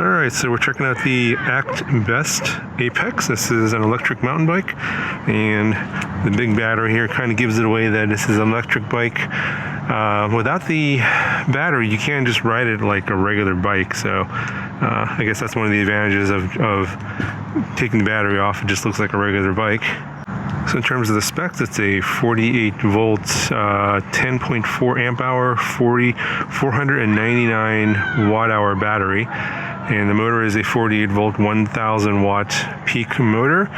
Alright, so we're checking out the ACTBEST Apex. This is an electric mountain bike, and the big battery here kind of gives it away that this is an electric bike. Without the battery, you can't just ride it like a regular bike, so I guess that's one of the advantages of taking the battery off. It just looks like a regular bike. So in terms of the specs, it's a 48 volts, 10.4 amp hour, 499 watt hour battery. And the motor is a 48 volt, 1000 watt peak motor.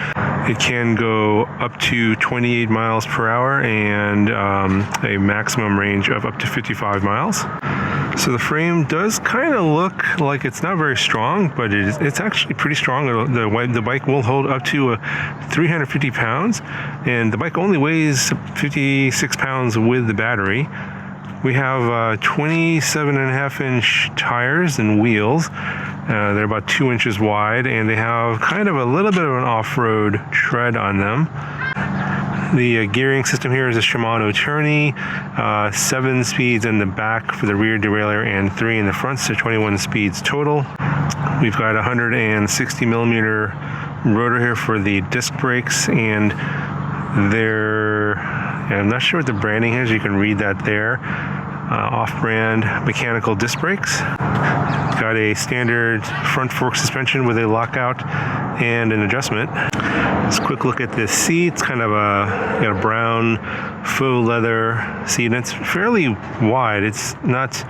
It can go up to 28 miles per hour and a maximum range of up to 55 miles. So the frame does kind of look like it's not very strong, but it's actually pretty strong. The bike will hold up to 350 pounds, and the bike only weighs 56 pounds with the battery. We have 27.5 inch tires and wheels. They're about 2 inches wide, and they have kind of a little bit of an off-road tread on them. The gearing system here is a Shimano Tourney, 7 speeds in the back for the rear derailleur and 3 in the front, so 21 speeds total. We've got a 160 millimeter rotor here for the disc brakes, and I'm not sure what the branding is. You can read that there. Off-brand mechanical disc brakes. Got a standard front fork suspension with a lockout and an adjustment. Just a quick look at this seat. It's kind of got a brown faux leather seat, and it's fairly wide. It's not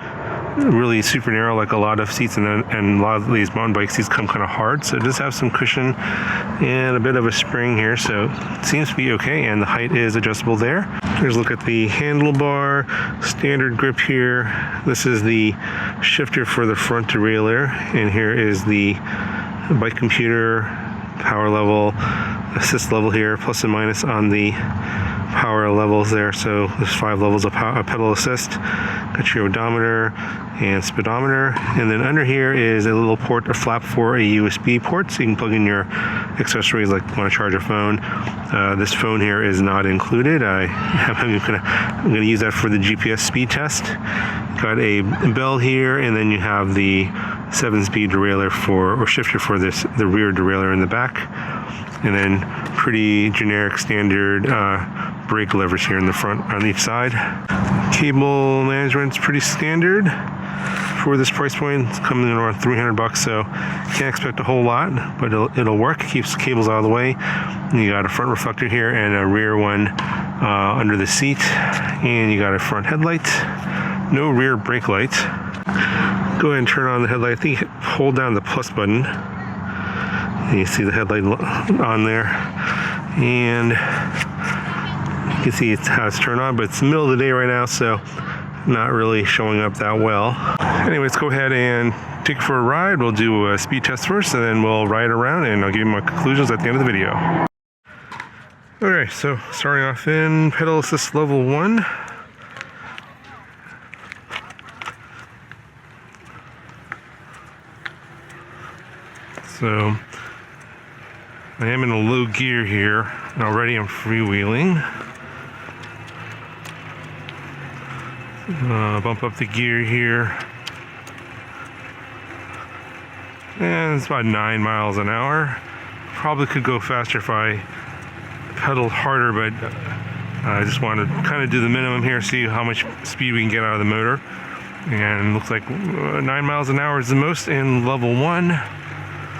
really super narrow like a lot of seats, and a lot of these mountain bike seats come kind of hard, so it does have some cushion and a bit of a spring here, so it seems to be okay, and the height is adjustable there. Here's a look at the handlebar, standard grip here. This is the shifter for the front derailleur, and here is the bike computer, power level, assist level here, plus and minus on the power levels there. So there's 5 levels of pedal assist. Got your odometer and speedometer, and then under here is a little port, a flap for a USB port, so you can plug in your accessories like want to charge a phone. This phone here is not included. I'm gonna use that for the GPS speed test. Got a bell here, and then you have the 7-speed derailleur or shifter for the rear derailleur in the back, and then pretty generic standard brake levers here in the front on each side. Cable management's pretty standard for this price point. It's coming in around $300, so can't expect a whole lot, but it'll work. It keeps cables out of the way. And you got a front reflector here and a rear one under the seat, and you got a front headlight. No rear brake light. Go ahead and turn on the headlight. I think hold down the plus button, and you see the headlight on there, and you can see how it's turned on, but it's the middle of the day right now, so not really showing up that well. Anyway, let's go ahead and take it for a ride. We'll do a speed test first, and then we'll ride around, and I'll give you my conclusions at the end of the video. Okay, so starting off in pedal assist level 1. So I am in a low gear here, and already I'm freewheeling. Bump up the gear here, and it's about 9 miles an hour. Probably could go faster if I pedaled harder, but I just want to kind of do the minimum here, see how much speed we can get out of the motor. And it looks like 9 miles an hour is the most in level 1.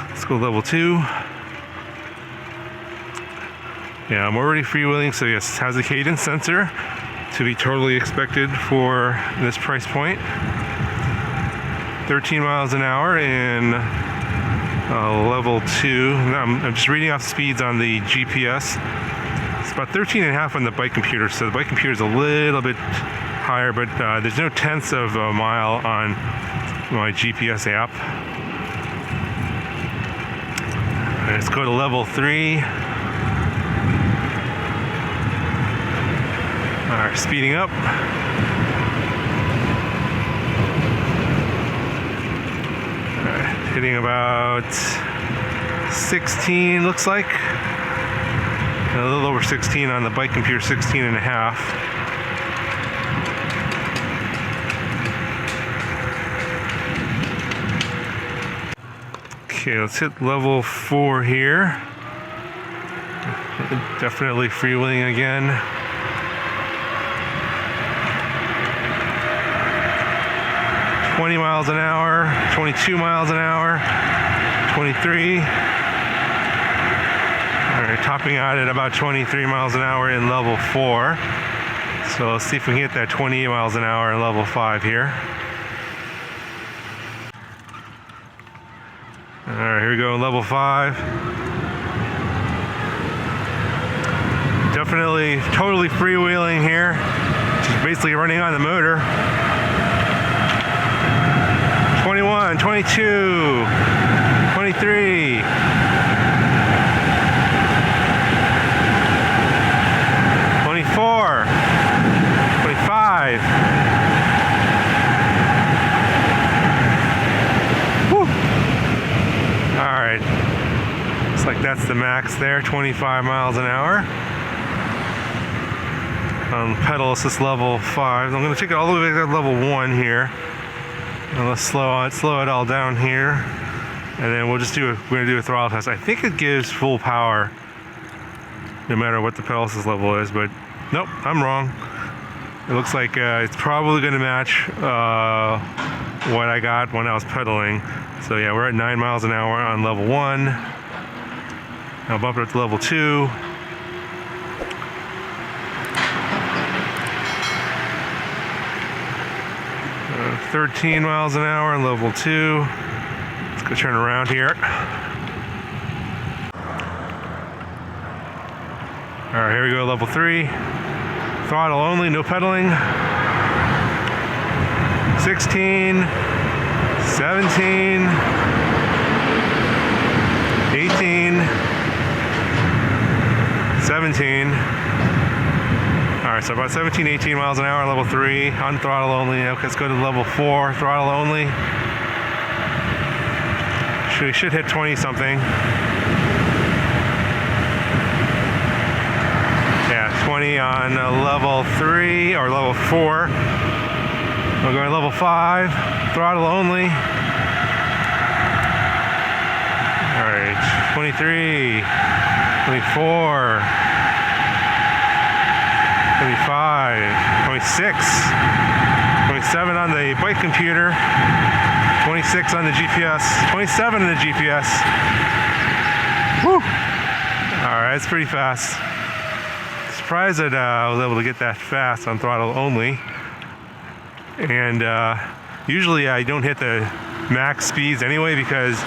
Let's go level 2. Yeah, I'm already freewheeling, so yes, it has a cadence sensor, to be totally expected for this price point. 13 miles an hour in level 2. I'm just reading off speeds on the GPS. It's about 13.5 on the bike computer, so the bike computer is a little bit higher, but there's no tenths of a mile on my GPS app. Let's go to level 3. Alright, speeding up. Alright, hitting about 16, looks like. A little over 16 on the bike computer, 16.5. Okay, let's hit level 4 here. Definitely freewheeling again. $20 an hour, 22 miles an hour, 23. All right, topping out at about 23 miles an hour in level 4. So let's see if we can hit that 28 miles an hour in level 5 here. All right, here we go in level 5. Definitely totally freewheeling here. Just basically running on the motor. 21, 22, 23. 24, 25. Woo. All right. Looks like that's the max there, 25 miles an hour. Pedal assist level 5. I'm going to take it all the way to level 1 here. And let's slow it all down here. And then we're going to do a throttle test. I think it gives full power no matter what the pedal assist level is, but nope, I'm wrong. It looks like it's probably going to match what I got when I was pedaling. So yeah, we're at 9 miles an hour on level 1. I'll bump it up to level 2. 13 miles an hour on level 2. Let's go turn around here. All right, here we go, level 3. Throttle only, no pedaling. 16, 17, 18, 17. All right, so about 17, 18 miles an hour, level 3, on throttle only. Okay, let's go to level 4, throttle only. Should hit 20 something. Yeah, 20 on level 3 or level 4. We're going level 5, throttle only. All right, 23, 24. 25, 26, 27 on the bike computer, 26 on the GPS, 27 on the GPS. Woo! All right, it's pretty fast. Surprised that I was able to get that fast on throttle only. And usually I don't hit the max speeds anyway because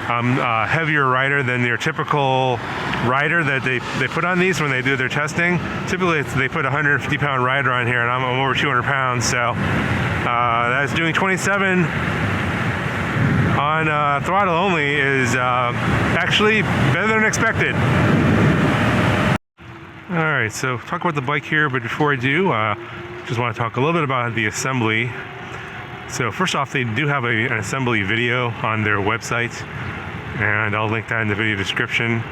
I'm a heavier rider than your typical rider that they put on these when they do their testing. Typically they put a 150-pound rider on here, and I'm over 200 pounds, so that's doing 27 on throttle only is actually better than expected. All right, so talk about the bike here, but before I do, just want to talk a little bit about the assembly. So first off, they do have an assembly video on their website, and I'll link that in the video description.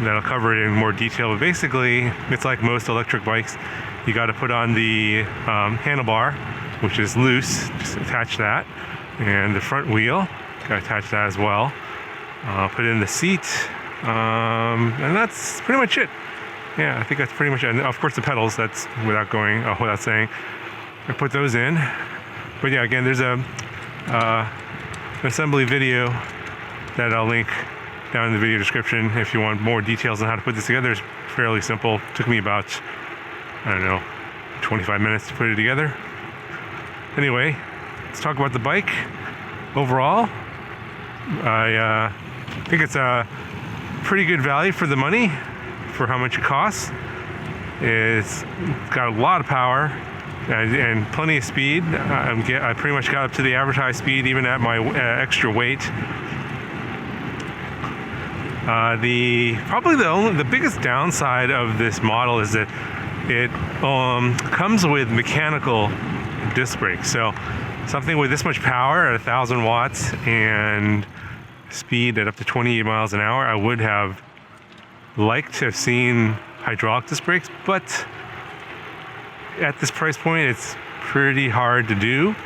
That'll cover it in more detail, but basically it's like most electric bikes. You got to put on the handlebar, which is loose, just attach that, and the front wheel, got to attach that as well. Put in the seat, and that's pretty much it. Yeah, I think that's pretty much it. And of course the pedals, that's without saying. I put those in. But yeah, again, there's an assembly video that I'll link down in the video description if you want more details on how to put this together. It's fairly simple. It took me about, 25 minutes to put it together. Anyway, let's talk about the bike. Overall, I think it's a pretty good value for the money for how much it costs. It's got a lot of power and plenty of speed. I pretty much got up to the advertised speed even at my extra weight. The biggest downside of this model is that it comes with mechanical disc brakes. So something with this much power at 1,000 watts and speed at up to 28 miles an hour, I would have liked to have seen hydraulic disc brakes, but at this price point, it's pretty hard to do.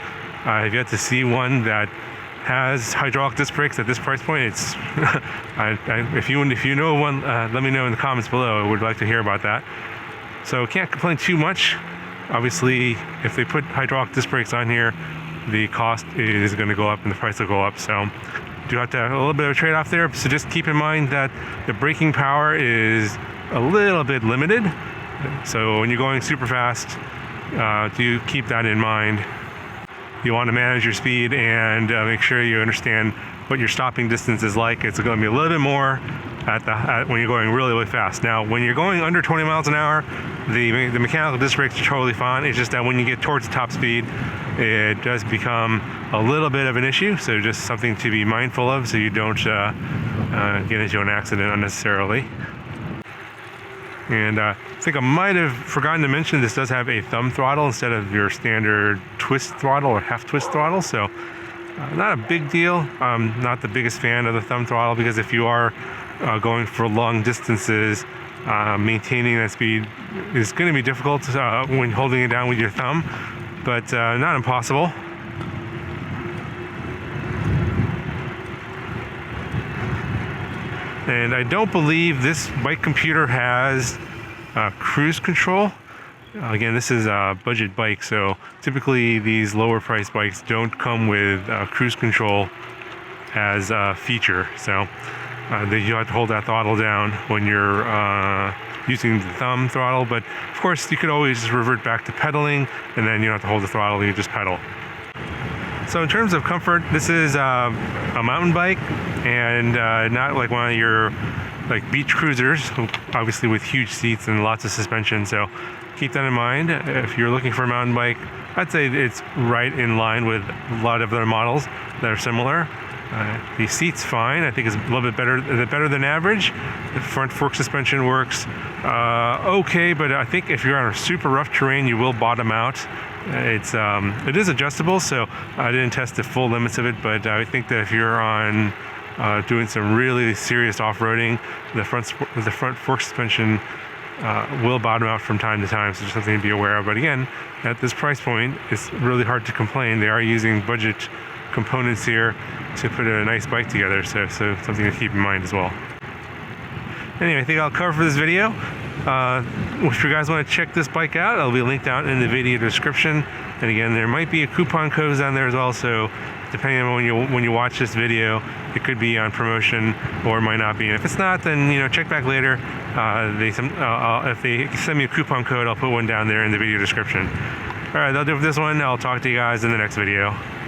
I've yet to see one that has hydraulic disc brakes at this price point. It's if you know one, let me know in the comments below. I would like to hear about that. So can't complain too much. Obviously, if they put hydraulic disc brakes on here, the cost is going to go up and the price will go up. So do have to have a little bit of a trade-off there. So just keep in mind that the braking power is a little bit limited. So when you're going super fast, do keep that in mind. You want to manage your speed and make sure you understand what your stopping distance is like. It's going to be a little bit more when you're going really, really fast. Now, when you're going under 20 miles an hour, the mechanical disc brakes are totally fine. It's just that when you get towards the top speed, it does become a little bit of an issue. So just something to be mindful of so you don't get into an accident unnecessarily. And I think I might have forgotten to mention this does have a thumb throttle instead of your standard twist throttle or half twist throttle. So not a big deal. I'm not the biggest fan of the thumb throttle because if you are going for long distances, maintaining that speed is going to be difficult when holding it down with your thumb, but not impossible. And I don't believe this bike computer has cruise control. Again, this is a budget bike, so typically these lower price bikes don't come with cruise control as a feature. So you have to hold that throttle down when you're using the thumb throttle. But of course, you could always just revert back to pedaling, and then you don't have to hold the throttle, you just pedal. So in terms of comfort, this is a mountain bike and not like one of your like beach cruisers, obviously with huge seats and lots of suspension. So keep that in mind. If you're looking for a mountain bike, I'd say it's right in line with a lot of other models that are similar. The seat's fine. I think it's a little bit better than average. The front fork suspension works okay, but I think if you're on a super rough terrain, you will bottom out. It is adjustable, so I didn't test the full limits of it, but I think that if you're on doing some really serious off-roading, the front fork suspension will bottom out from time to time, so just something to be aware of. But again, at this price point, it's really hard to complain. They are using budget components here to put a nice bike together, so something to keep in mind as well. Anyway, I think I'll cover for this video. If you guys want to check this bike out, it'll be linked down in the video description. And again, there might be a coupon code down there as well, so depending on when you watch this video, it could be on promotion or it might not be. And if it's not, then check back later. If they send me a coupon code, I'll put one down there in the video description. All right, that'll do it for this one. I'll talk to you guys in the next video.